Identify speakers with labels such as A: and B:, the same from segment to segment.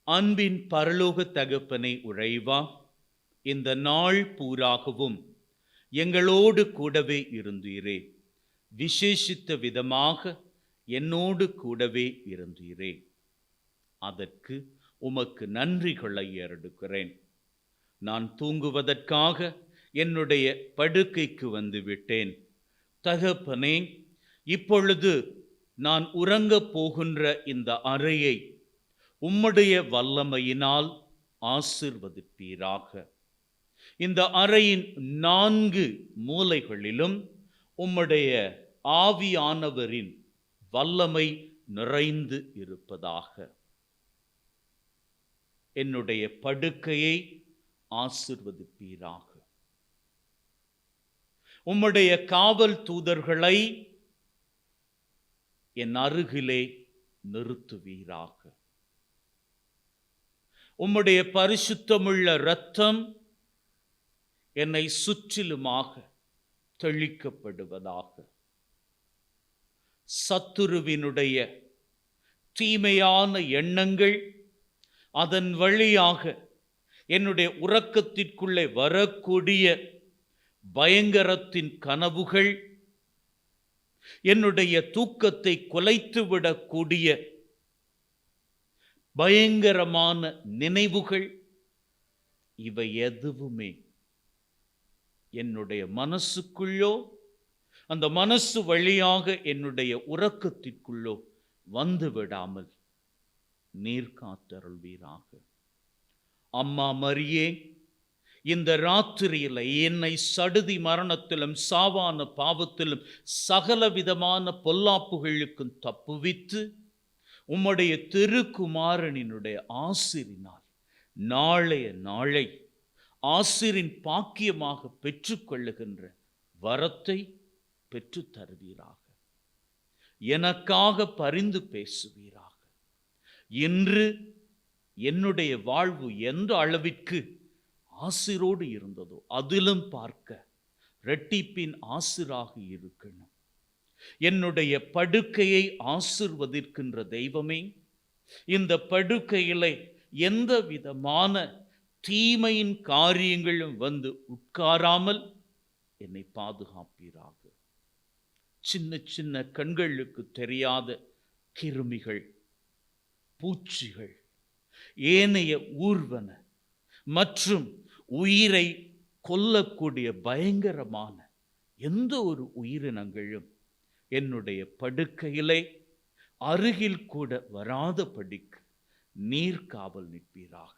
A: அன்பின் பரலோக தகப்பனை உறைவா, இந்த நாள் பூராகவும் எங்களோடு கூடவே இருந்தீரே. விசேஷித்த விதமாக என்னோடு கூடவே இருந்தீரே. அதற்கு உமக்கு நன்றிகளை ஏறெடுக்கிறேன். நான் தூங்குவதற்காக என்னுடைய படுக்கைக்கு வந்து விட்டேன். தகப்பனே, இப்பொழுது நான் உறங்கப் போகின்ற இந்த அறையை உம்முடைய வல்லமையினால் ஆசீர்வதிப்பீராக. இந்த அறையின் 4 மூலைகளிலும் உம்முடைய ஆவியானவரின் வல்லமை நிறைந்து இருப்பதாக. என்னுடைய படுக்கையை ஆசீர்வதிப்பீராக. உம்முடைய காவல் தூதர்களை என் அருகிலே நிறுத்துவீராக. உம்முடைய பரிசுத்தமுள்ள இரத்தம் என்னை சுற்றிலுமாக தெளிக்கப்படுவதாக. சத்துருவினுடைய தீமையான எண்ணங்கள், அதன் வழியாக என்னுடைய உறக்கத்திற்குள்ளே வரக்கூடிய பயங்கரத்தின் கனவுகள், என்னுடைய தூக்கத்தை குலைத்துவிடக்கூடிய பயங்கரமான நினைவுகள், இவை எதுவுமே என்னுடைய மனசுக்குள்ளோ அந்த மனசு வழியாக என்னுடைய உறக்கத்திற்குள்ளோ வந்து விடாமல் நீர் காத்தருள்வீராக. அம்மா மரியே, இந்த ராத்திரியில என்னை சடுதி மரணத்திலும் சாவான பாவத்திலும் சகல விதமான பொல்லாப்புகளுக்கும் தப்புவித்து உம்முடைய திருக்குமாரனினுடைய ஆசிரினால் நாளைய நாளை ஆசிரின் பாக்கியமாக பெற்றுக்கொள்ளுகின்ற வரத்தை பெற்று தருவீராக. எனக்காக பரிந்து பேசுவீராக. இன்று என்னுடைய வாழ்வு எந்த அளவிற்கு ஆசிரோடு இருந்ததோ அதிலும் பார்க்க இரட்டிப்பின் ஆசிராக இருக்கணும். என்னுடைய படுக்கையை ஆசிர்வதிக்கின்ற தெய்வமே, இந்த படுக்கையிலே எந்த விதமான தீமையின் காரியங்களும் வந்து உட்காராமல் என்னை பாதுகாப்பீராக. சின்ன சின்ன கண்களுக்கு தெரியாத கிருமிகள், பூச்சிகள், ஏனைய ஊர்வன மற்றும் உயிரை கொல்லக்கூடிய பயங்கரமான எந்த ஒரு உயிரினங்களும் என்னுடைய படுக்கையிலே அருகில் கூட வராதபடிக்கு நீர் காவல் நிற்பீராக.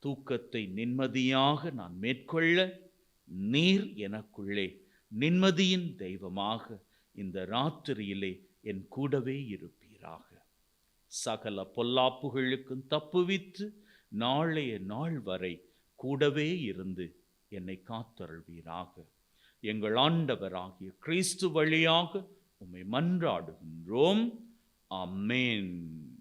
A: தூக்கத்தை நிம்மதியாக நான் மேற்கொள்ள நீர் எனக்குள்ளே நிம்மதியின் தெய்வமாக இந்த ராத்திரியிலே என் கூடவே இருப்பீராக. சகல பொல்லாப்புகளுக்கும் தப்புவித்து நாளைய நாள் வரை கூடவே இருந்து என்னை காத்தருள்வீராக. எங்கள் ஆண்டவராகிய கிறிஸ்து வழியாக உம்மை மன்றாடுகின்றோம். ஆமென்.